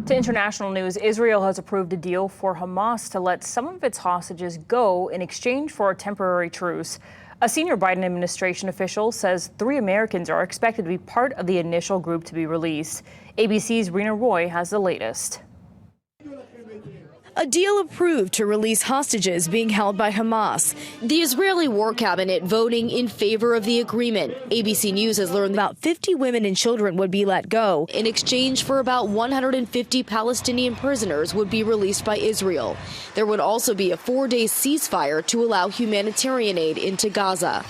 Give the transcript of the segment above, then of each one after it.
To international news, Israel has approved a deal for Hamas to let some of its hostages go in exchange for a temporary truce. A senior Biden administration official says 3 Americans are expected to be part of the initial group to be released. ABC's Rena Roy has the latest. A deal approved to release hostages being held by Hamas. The Israeli War Cabinet voting in favor of the agreement. ABC News has learned about 50 women and children would be let go in exchange for about 150 Palestinian prisoners would be released by Israel. There would also be a 4-day ceasefire to allow humanitarian aid into Gaza.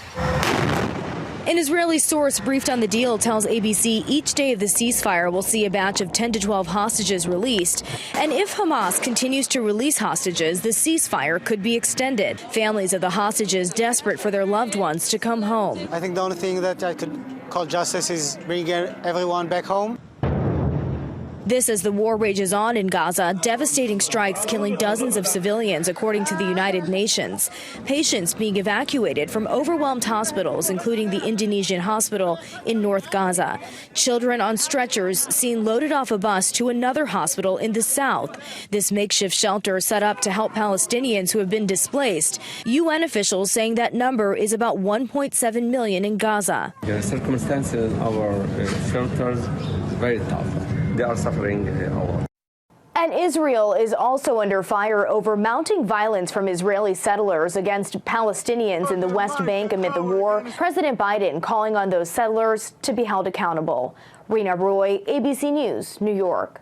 An Israeli source briefed on the deal tells ABC each day of the ceasefire will see a batch of 10 to 12 hostages released. And if Hamas continues to release hostages, the ceasefire could be extended. Families of the hostages desperate for their loved ones to come home. I think the only thing that I could call justice is bringing everyone back home. This as the war rages on in Gaza, devastating strikes killing dozens of civilians, according to the United Nations. Patients being evacuated from overwhelmed hospitals, including the Indonesian hospital in North Gaza. Children on stretchers seen loaded off a bus to another hospital in the south. This makeshift shelter set up to help Palestinians who have been displaced. UN officials saying that number is about 1.7 million in Gaza. The circumstances of our shelters very tough. They are suffering a lot. And Israel is also under fire over mounting violence from Israeli settlers against Palestinians in the West Bank amid the war. President Biden calling on those settlers to be held accountable. Rena Roy, ABC News, New York.